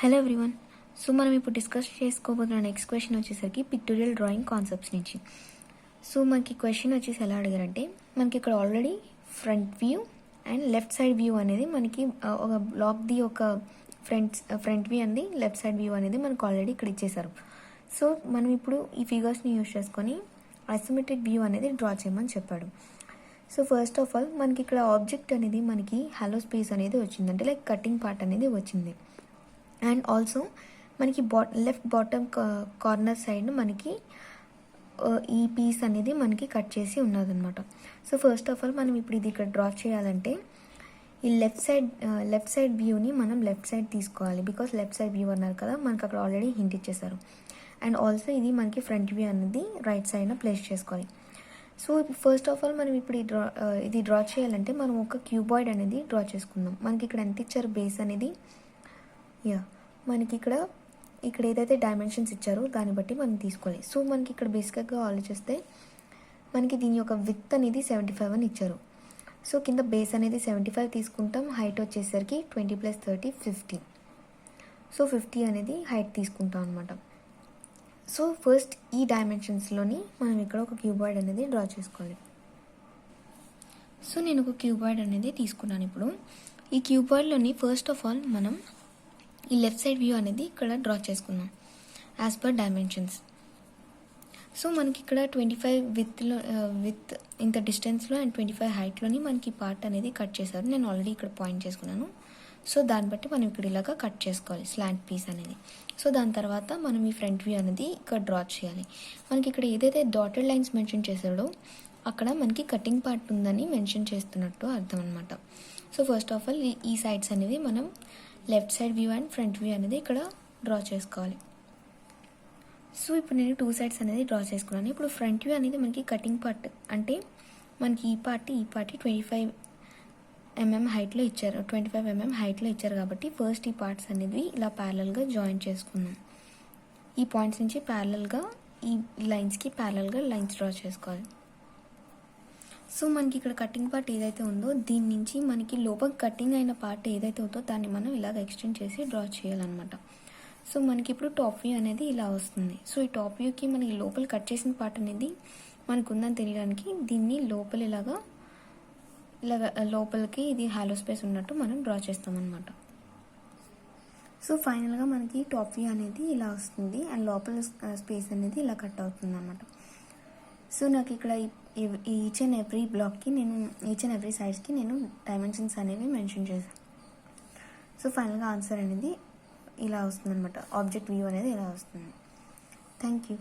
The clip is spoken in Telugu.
Hello everyone. సో మనం ఇప్పుడు డిస్కస్ చేసుకోబోతున్న నెక్స్ట్ క్వశ్చన్ వచ్చేసరికి పిక్టోరియల్ డ్రాయింగ్ కాన్సెప్ట్స్ నుంచి. సో మనకి క్వశ్చన్ వచ్చేసి ఎలా అడిగారంటే, మనకి ఇక్కడ already front view and left side view అనేది మనకి ఒక బ్లాక్ది ఒక ఫ్రంట్ వ్యూ అండి, లెఫ్ట్ సైడ్ వ్యూ అనేది మనకు ఆల్రెడీ ఇక్కడ ఇచ్చేసారు. సో మనం ఇప్పుడు ఈ ఫిగర్స్ని యూజ్ చేసుకొని ఐసోమెట్రిక్ వ్యూ అనేది డ్రా చేయమని చెప్పాడు. సో ఫస్ట్ ఆఫ్ ఆల్ మనకి ఇక్కడ ఆబ్జెక్ట్ అనేది మనకి హాలో స్పేస్ అనేది వచ్చింది, అంటే లైక్ కటింగ్ పార్ట్ అనేది వచ్చింది. అండ్ ఆల్సో మనకి లెఫ్ట్ బాటమ్ కార్నర్ సైడ్ మనకి ఈ పీస్ అనేది మనకి కట్ చేసి ఉన్నదన్నమాట. సో ఫస్ట్ ఆఫ్ ఆల్ మనం ఇప్పుడు ఇది ఇక్కడ డ్రా చేయాలంటే ఈ లెఫ్ట్ సైడ్ వ్యూని మనం లెఫ్ట్ సైడ్ తీసుకోవాలి, బికాస్ లెఫ్ట్ సైడ్ వ్యూ అన్నారు కదా, మనకి అక్కడ ఆల్రెడీ హింట్ ఇచ్చేసారు. అండ్ ఆల్సో ఇది మనకి ఫ్రంట్ వ్యూ అనేది రైట్ సైడ్న ప్లేస్ చేసుకోవాలి. సో ఫస్ట్ ఆఫ్ ఆల్ మనం ఇప్పుడు ఇది డ్రా చేయాలంటే మనం ఒక క్యూబాయిడ్ అనేది డ్రా చేసుకుందాం. మనకి ఇక్కడ ఎంత ఇచ్చారు బేస్ అనేది, మనకి ఇక్కడ ఏదైతే డైమెన్షన్స్ ఇచ్చారో దాన్ని బట్టి మనం తీసుకోవాలి. సో మనకి ఇక్కడ బేసిక్గా ఆలోచిస్తే మనకి దీని యొక్క విడ్త్ అనేది 75 అని ఇచ్చారు. సో కింద బేస్ అనేది 75 తీసుకుంటాం, హైట్ వచ్చేసరికి 20 + 30 50. సో 50 అనేది హైట్ తీసుకుంటాం అనమాట. సో ఫస్ట్ ఈ డైమెన్షన్స్లోని మనం ఇక్కడ ఒక క్యూబాయిడ్ అనేది డ్రా చేసుకోవాలి. సో నేను ఒక క్యూబాయిడ్ అనేది తీసుకున్నాను. ఇప్పుడు ఈ క్యూబాయిడ్లోని ఫస్ట్ ఆఫ్ ఆల్ మనం ఈ లెఫ్ట్ సైడ్ వ్యూ అనేది ఇక్కడ డ్రా చేసుకుందాం యాజ్ పర్ డైమెన్షన్స్. సో మనకి ఇక్కడ 25 విత్ ఇంత డిస్టెన్స్లో అండ్ 25 హైట్లోని మనకి పార్ట్ అనేది కట్ చేశారు. నేను ఆల్రెడీ ఇక్కడ పాయింట్ చేసుకున్నాను. సో దాన్ని బట్టి మనం ఇక్కడ ఇలాగా కట్ చేసుకోవాలి స్లాంట్ పీస్ అనేది. సో దాని తర్వాత మనం ఈ ఫ్రంట్ వ్యూ అనేది ఇక్కడ డ్రా చేయాలి. మనకి ఇక్కడ ఏదైతే డాటెడ్ లైన్స్ మెన్షన్ చేశాడో అక్కడ మనకి కటింగ్ పార్ట్ ఉందని మెన్షన్ చేస్తున్నట్టు అర్థం అనమాట. సో ఫస్ట్ ఆఫ్ ఆల్ ఈ సైడ్స్ అనేవి మనం left side view and front view అనేది ఇక్కడ డ్రా చేసుకోవాలి. సో ఇప్పుడు నేను 2 సైడ్స్ అనేది డ్రా చేసుకున్నాను. ఇప్పుడు ఫ్రంట్ వ్యూ అనేది మనకి కటింగ్ పార్ట్, అంటే మనకి ఈ పార్ట్ 25 mm హైట్లో ఇచ్చారు, 25 mm హైట్లో ఇచ్చారు కాబట్టి ఫస్ట్ ఈ పార్ట్స్ అనేది ఇలా ప్యారలల్గా జాయిన్ చేసుకున్నాం. ఈ పాయింట్స్ నుంచి ప్యారలల్గా ఈ లైన్స్కి ప్యారలల్గా లైన్స్ డ్రా చేసుకోవాలి. సో మనకి ఇక్కడ కటింగ్ పార్ట్ ఏదైతే ఉందో దీని నుంచి మనకి లోపల కటింగ్ అయిన పార్ట్ ఏదైతే ఉందో దాన్ని మనం ఇలాగ ఎక్స్టెండ్ చేసి డ్రా చేయాలన్నమాట. సో మనకి ఇప్పుడు టాప్ వ్యూ అనేది ఇలా వస్తుంది. సో ఈ టాప్ వ్యూకి మనకి లోపల కట్ చేసిన పార్ట్ అనేది మనకు ఉందని తెలియడానికి దీన్ని ఇలాగ లోపలికి ఇది హాలో స్పేస్ ఉన్నట్టు మనం డ్రా చేస్తామన్నమాట. సో ఫైనల్గా మనకి టాప్ వ్యూ అనేది ఇలా వస్తుంది అండ్ లోపల స్పేస్ అనేది ఇలా కట్ అవుతుంది అన్నమాట. సో నాకు ఇక్కడ ఈచ్ అండ్ ఎవ్రీ బ్లాక్కి నేను ఈచ్ అండ్ ఎవ్రీ సైడ్స్కి నేను డైమెన్షన్స్ అనేవి మెన్షన్ చేశాను. సో ఫైనల్గా ఆన్సర్ అనేది ఇలా వస్తుంది అనమాట, ఆబ్జెక్ట్ వ్యూ అనేది ఇలా వస్తుంది. Thank you.